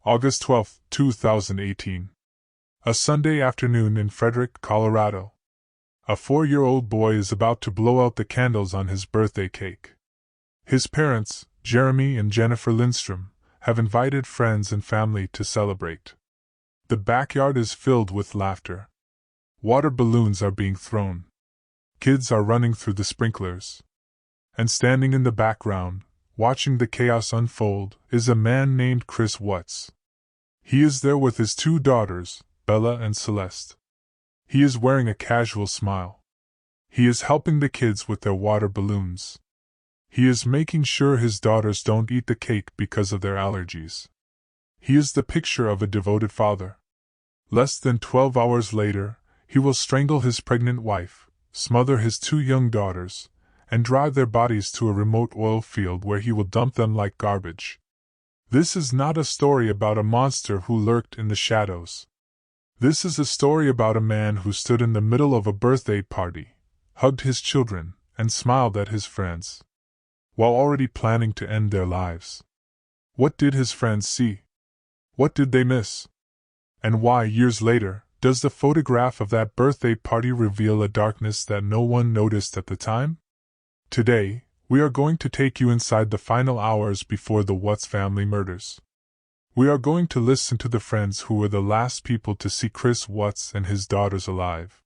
August 12, 2018. A Sunday afternoon in Frederick, Colorado. A 4-year-old boy is about to blow out the candles on his birthday cake. His parents, Jeremy and Jennifer Lindstrom, have invited friends and family to celebrate. The backyard is filled with laughter. Water balloons are being thrown. Kids are running through the sprinklers. And standing in the background, watching the chaos unfold, is a man named Chris Watts. He is there with his 2 daughters, Bella and Celeste. He is wearing a casual smile. He is helping the kids with their water balloons. He is making sure his daughters don't eat the cake because of their allergies. He is the picture of a devoted father. Less than 12 hours later, he will strangle his pregnant wife, smother his 2 young daughters, and drive their bodies to a remote oil field where he will dump them like garbage. This is not a story about a monster who lurked in the shadows. This is a story about a man who stood in the middle of a birthday party, hugged his children, and smiled at his friends, while already planning to end their lives. What did his friends see? What did they miss? And why, years later, does the photograph of that birthday party reveal a darkness that no one noticed at the time? Today, we are going to take you inside the final hours before the Watts family murders. We are going to listen to the friends who were the last people to see Chris Watts and his daughters alive.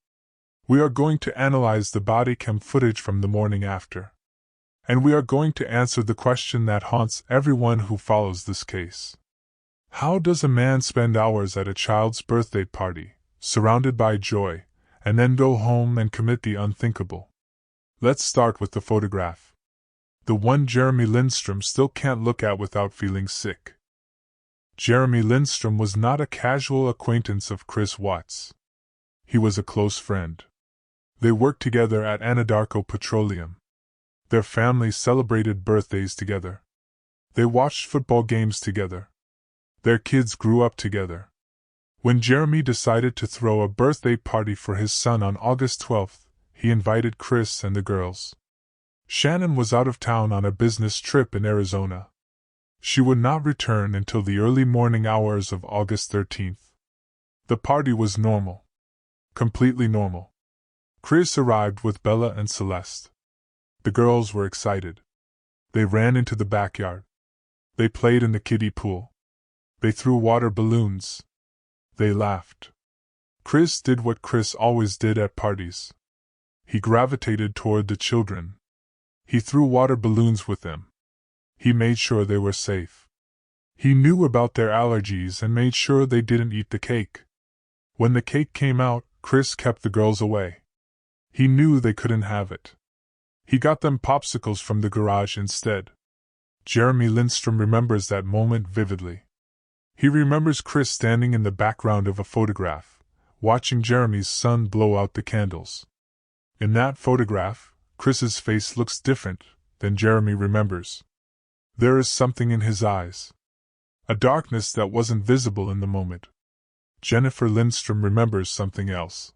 We are going to analyze the body cam footage from the morning after. And we are going to answer the question that haunts everyone who follows this case. How does a man spend hours at a child's birthday party, surrounded by joy, and then go home and commit the unthinkable? Let's start with the photograph. The one Jeremy Lindstrom still can't look at without feeling sick. Jeremy Lindstrom was not a casual acquaintance of Chris Watts. He was a close friend. They worked together at Anadarko Petroleum. Their families celebrated birthdays together. They watched football games together. Their kids grew up together. When Jeremy decided to throw a birthday party for his son on August 12th, he invited Chris and the girls. Shannan was out of town on a business trip in Arizona. She would not return until the early morning hours of August 13th. The party was normal. Completely normal. Chris arrived with Bella and Celeste. The girls were excited. They ran into the backyard. They played in the kiddie pool. They threw water balloons. They laughed. Chris did what Chris always did at parties. He gravitated toward the children. He threw water balloons with them. He made sure they were safe. He knew about their allergies and made sure they didn't eat the cake. When the cake came out, Chris kept the girls away. He knew they couldn't have it. He got them popsicles from the garage instead. Jeremy Lindstrom remembers that moment vividly. He remembers Chris standing in the background of a photograph, watching Jeremy's son blow out the candles. In that photograph, Chris's face looks different than Jeremy remembers. There is something in his eyes. A darkness that wasn't visible in the moment. Jennifer Lindstrom remembers something else.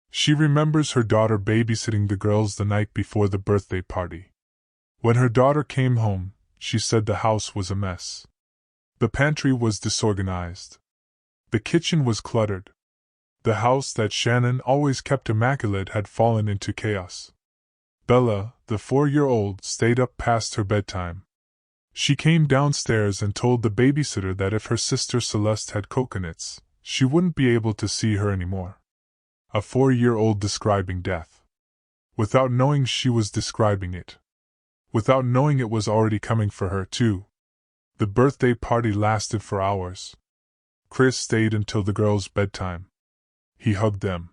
She remembers her daughter babysitting the girls the night before the birthday party. When her daughter came home, she said the house was a mess. The pantry was disorganized. The kitchen was cluttered. The house that Shannan always kept immaculate had fallen into chaos. Bella, the 4-year-old, stayed up past her bedtime. She came downstairs and told the babysitter that if her sister Celeste had coconuts, she wouldn't be able to see her anymore. A 4-year-old describing death. Without knowing she was describing it. Without knowing it was already coming for her, too. The birthday party lasted for hours. Chris stayed until the girls' bedtime. He hugged them.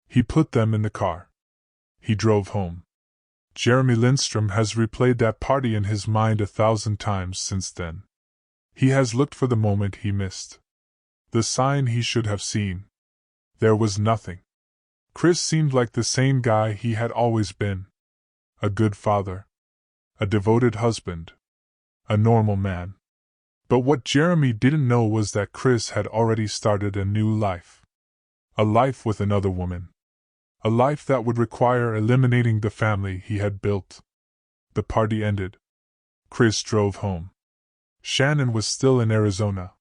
He put them in the car. He drove home. Jeremy Lindstrom has replayed that party in his mind 1,000 times since then. He has looked for the moment he missed. The sign he should have seen. There was nothing. Chris seemed like the same guy he had always been. A good father. A devoted husband. A normal man. But what Jeremy didn't know was that Chris had already started a new life. A life with another woman. A life that would require eliminating the family he had built. The party ended. Chris drove home. Shannan was still in Arizona.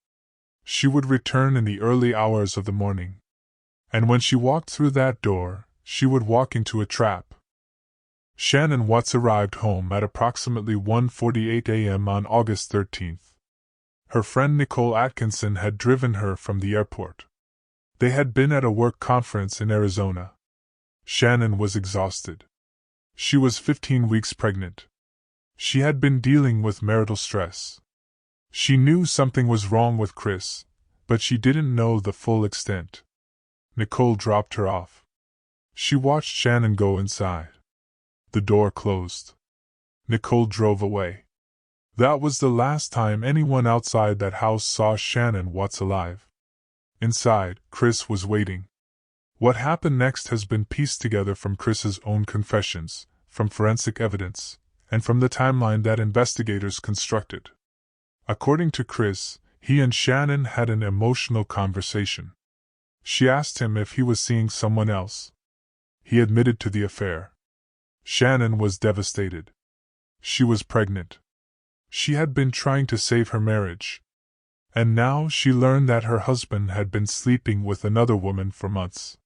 She would return in the early hours of the morning. And when she walked through that door, she would walk into a trap. Shannan Watts arrived home at approximately 1:48 a.m. on August 13th. Her friend Nicole Atkinson had driven her from the airport. They had been at a work conference in Arizona. Shannan was exhausted. She was 15 weeks pregnant. She had been dealing with marital stress. She knew something was wrong with Chris, but she didn't know the full extent. Nicole dropped her off. She watched Shannan go inside. The door closed. Nicole drove away. That was the last time anyone outside that house saw Shannan Watts alive. Inside, Chris was waiting. What happened next has been pieced together from Chris's own confessions, from forensic evidence, and from the timeline that investigators constructed. According to Chris, he and Shannan had an emotional conversation. She asked him if he was seeing someone else. He admitted to the affair. Shannan was devastated. She was pregnant. She had been trying to save her marriage. And now she learned that her husband had been sleeping with another woman for months.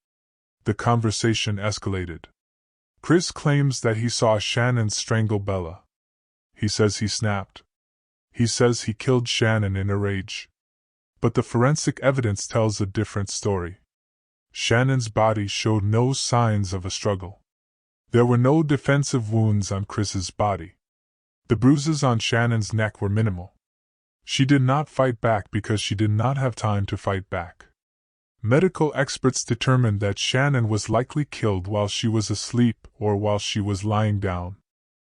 The conversation escalated. Chris claims that he saw Shannan strangle Bella. He says he snapped. He says he killed Shannan in a rage. But the forensic evidence tells a different story. Shannan's body showed no signs of a struggle. There were no defensive wounds on Chris's body. The bruises on Shannan's neck were minimal. She did not fight back because she did not have time to fight back. Medical experts determined that Shannan was likely killed while she was asleep or while she was lying down.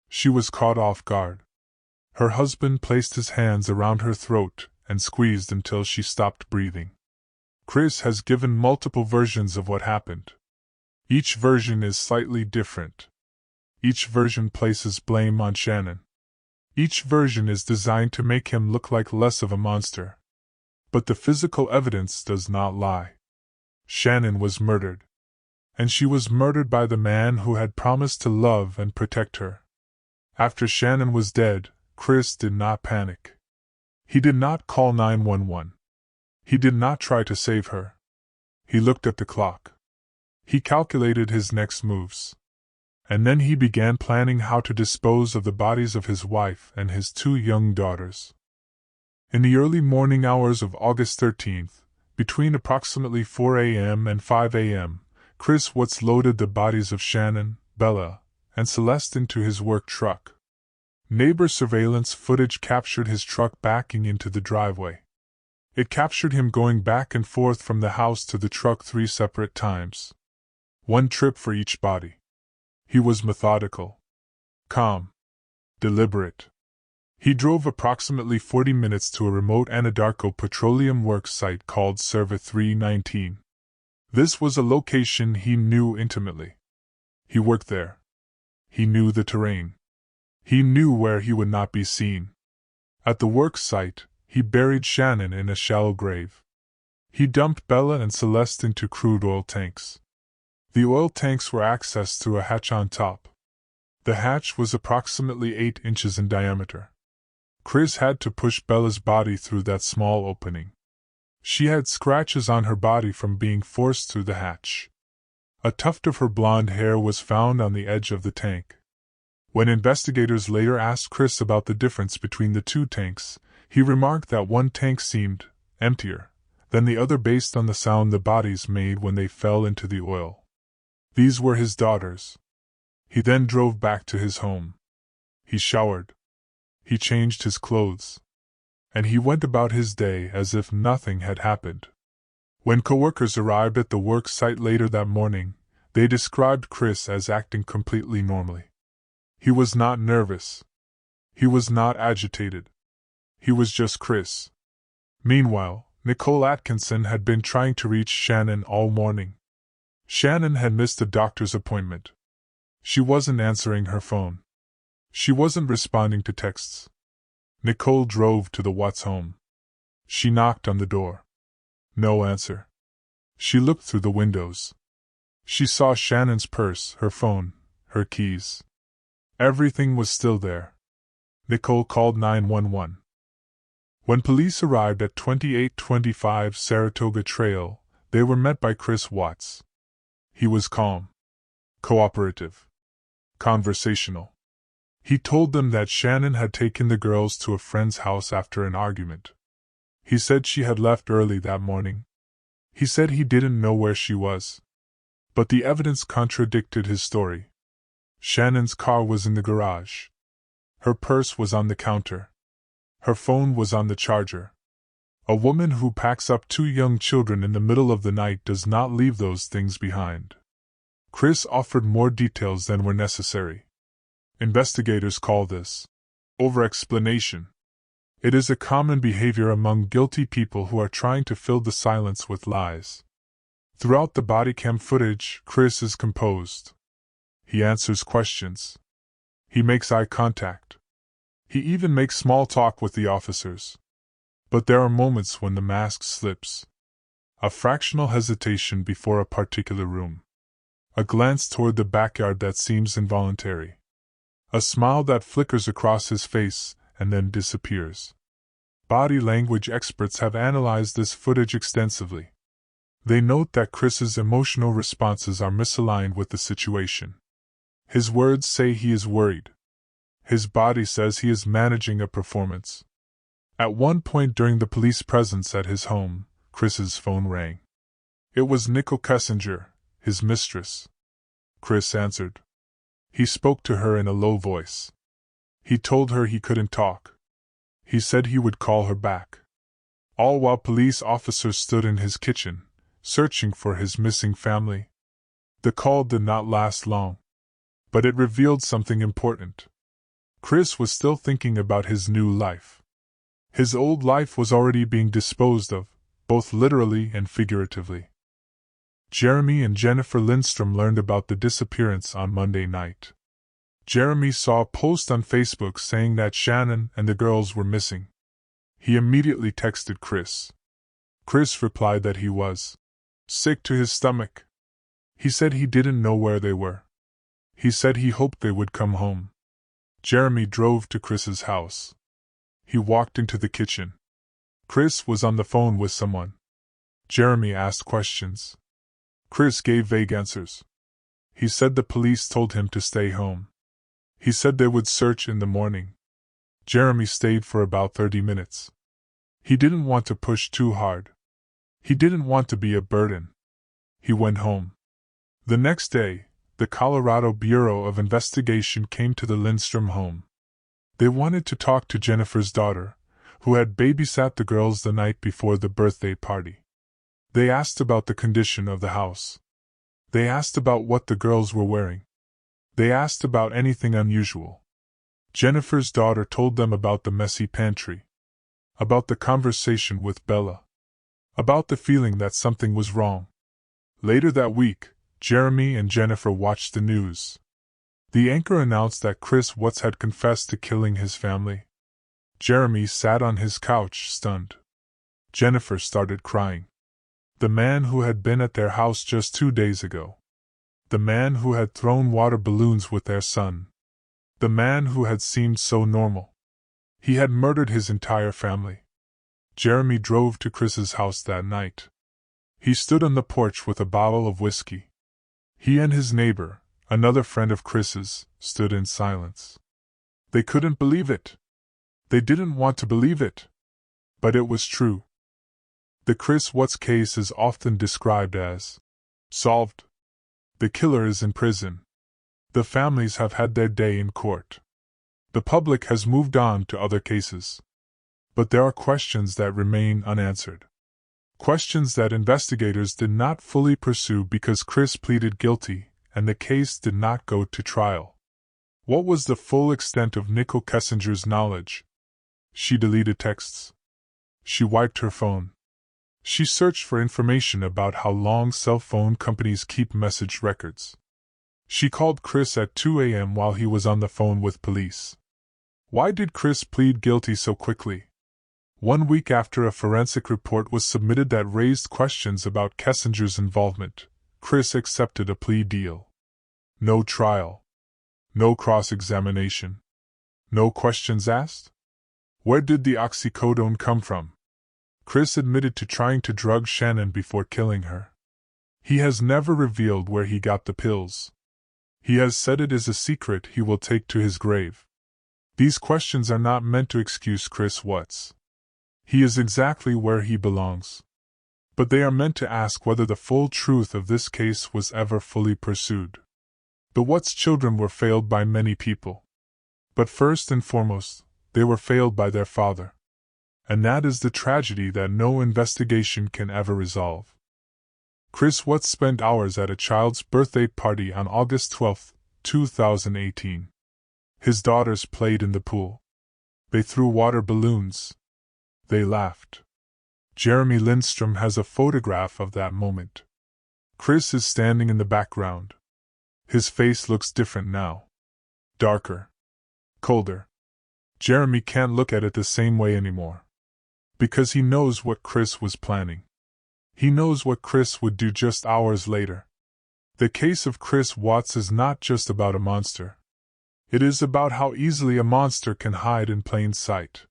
She was caught off guard. Her husband placed his hands around her throat and squeezed until she stopped breathing. Chris has given multiple versions of what happened. Each version is slightly different. Each version places blame on Shannan. Each version is designed to make him look like less of a monster. But the physical evidence does not lie. Shannan was murdered. And she was murdered by the man who had promised to love and protect her. After Shannan was dead, Chris did not panic. He did not call 911. He did not try to save her. He looked at the clock. He calculated his next moves. And then he began planning how to dispose of the bodies of his wife and his 2 young daughters. In the early morning hours of August 13th, between approximately 4 a.m. and 5 a.m., Chris Watts loaded the bodies of Shannan, Bella, and Celeste into his work truck. Neighbor surveillance footage captured his truck backing into the driveway. It captured him going back and forth from the house to the truck 3 separate times. 1 trip for each body. He was methodical, calm, deliberate. He drove approximately 40 minutes to a remote Anadarko petroleum works site called Serva 319. This was a location he knew intimately. He worked there. He knew the terrain. He knew where he would not be seen. At the work site, he buried Shannan in a shallow grave. He dumped Bella and Celeste into crude oil tanks. The oil tanks were accessed through a hatch on top. The hatch was approximately 8 inches in diameter. Chris had to push Bella's body through that small opening. She had scratches on her body from being forced through the hatch. A tuft of her blonde hair was found on the edge of the tank. When investigators later asked Chris about the difference between the 2 tanks, he remarked that one tank seemed emptier than the other based on the sound the bodies made when they fell into the oil. These were his daughters. He then drove back to his home. He showered. He changed his clothes. And he went about his day as if nothing had happened. When coworkers arrived at the work site later that morning, they described Chris as acting completely normally. He was not nervous. He was not agitated. He was just Chris. Meanwhile, Nicole Atkinson had been trying to reach Shannan all morning. Shannan had missed a doctor's appointment. She wasn't answering her phone. She wasn't responding to texts. Nicole drove to the Watts home. She knocked on the door. No answer. She looked through the windows. She saw Shannan's purse, her phone, her keys. Everything was still there. Nicole called 911. When police arrived at 2825 Saratoga Trail, they were met by Chris Watts. He was calm, cooperative, conversational. He told them that Shannan had taken the girls to a friend's house after an argument. He said she had left early that morning. He said he didn't know where she was. But the evidence contradicted his story. Shannan's car was in the garage. Her purse was on the counter. Her phone was on the charger. A woman who packs up 2 young children in the middle of the night does not leave those things behind. Chris offered more details than were necessary. Investigators call this over-explanation. It is a common behavior among guilty people who are trying to fill the silence with lies. Throughout the body cam footage, Chris is composed. He answers questions. He makes eye contact. He even makes small talk with the officers. But there are moments when the mask slips. A fractional hesitation before a particular room. A glance toward the backyard that seems involuntary. A smile that flickers across his face and then disappears. Body language experts have analyzed this footage extensively. They note that Chris's emotional responses are misaligned with the situation. His words say he is worried. His body says he is managing a performance. At one point during the police presence at his home, Chris's phone rang. It was Nicole Kessinger, his mistress. Chris answered. He spoke to her in a low voice. He told her he couldn't talk. He said he would call her back. All while police officers stood in his kitchen, searching for his missing family. The call did not last long. But it revealed something important. Chris was still thinking about his new life. His old life was already being disposed of, both literally and figuratively. Jeremy and Jennifer Lindstrom learned about the disappearance on Monday night. Jeremy saw a post on Facebook saying that Shannan and the girls were missing. He immediately texted Chris. Chris replied that he was sick to his stomach. He said he didn't know where they were. He said he hoped they would come home. Jeremy drove to Chris's house. He walked into the kitchen. Chris was on the phone with someone. Jeremy asked questions. Chris gave vague answers. He said the police told him to stay home. He said they would search in the morning. Jeremy stayed for about 30 minutes. He didn't want to push too hard. He didn't want to be a burden. He went home. The next day, the Colorado Bureau of Investigation came to the Lindstrom home. They wanted to talk to Jennifer's daughter, who had babysat the girls the night before the birthday party. They asked about the condition of the house. They asked about what the girls were wearing. They asked about anything unusual. Jennifer's daughter told them about the messy pantry. About the conversation with Bella. About the feeling that something was wrong. Later that week, Jeremy and Jennifer watched the news. The anchor announced that Chris Watts had confessed to killing his family. Jeremy sat on his couch, stunned. Jennifer started crying. The man who had been at their house just 2 days ago. The man who had thrown water balloons with their son. The man who had seemed so normal. He had murdered his entire family. Jeremy drove to Chris's house that night. He stood on the porch with a bottle of whiskey. He and his neighbor, another friend of Chris's, stood in silence. They couldn't believe it. They didn't want to believe it. But it was true. The Chris Watts case is often described as solved. The killer is in prison. The families have had their day in court. The public has moved on to other cases. But there are questions that remain unanswered. Questions that investigators did not fully pursue because Chris pleaded guilty, and the case did not go to trial. What was the full extent of Nicole Kessinger's knowledge? She deleted texts. She wiped her phone. She searched for information about how long cell phone companies keep message records. She called Chris at 2 a.m. while he was on the phone with police. Why did Chris plead guilty so quickly? 1 week after a forensic report was submitted that raised questions about Kessinger's involvement, Chris accepted a plea deal. No trial. No cross-examination. No questions asked? Where did the oxycodone come from? Chris admitted to trying to drug Shannan before killing her. He has never revealed where he got the pills. He has said it is a secret he will take to his grave. These questions are not meant to excuse Chris Watts. He is exactly where he belongs. But they are meant to ask whether the full truth of this case was ever fully pursued. The Watts children were failed by many people. But first and foremost, they were failed by their father. And that is the tragedy that no investigation can ever resolve. Chris Watts spent hours at a child's birthday party on August 12, 2018. His daughters played in the pool. They threw water balloons. They laughed. Jeremy Lindstrom has a photograph of that moment. Chris is standing in the background. His face looks different now. Darker. Colder. Jeremy can't look at it the same way anymore. Because he knows what Chris was planning. He knows what Chris would do just hours later. The case of Chris Watts is not just about a monster. It is about how easily a monster can hide in plain sight.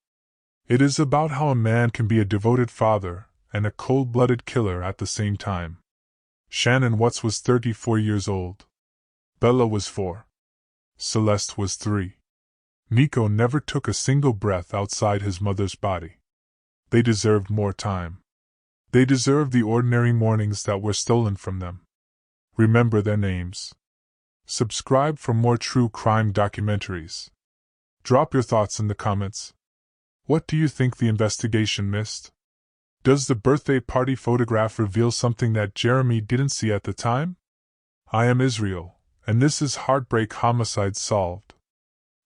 It is about how a man can be a devoted father and a cold-blooded killer at the same time. Shannan Watts was 34 years old. Bella was 4. Celeste was 3. Nico never took a single breath outside his mother's body. They deserved more time. They deserved the ordinary mornings that were stolen from them. Remember their names. Subscribe for more true crime documentaries. Drop your thoughts in the comments. What do you think the investigation missed? Does the birthday party photograph reveal something that Jeremy didn't see at the time? I am Israel, and this is Heartbreak Homicides Solved.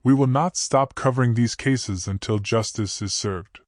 We will not stop covering these cases until justice is served.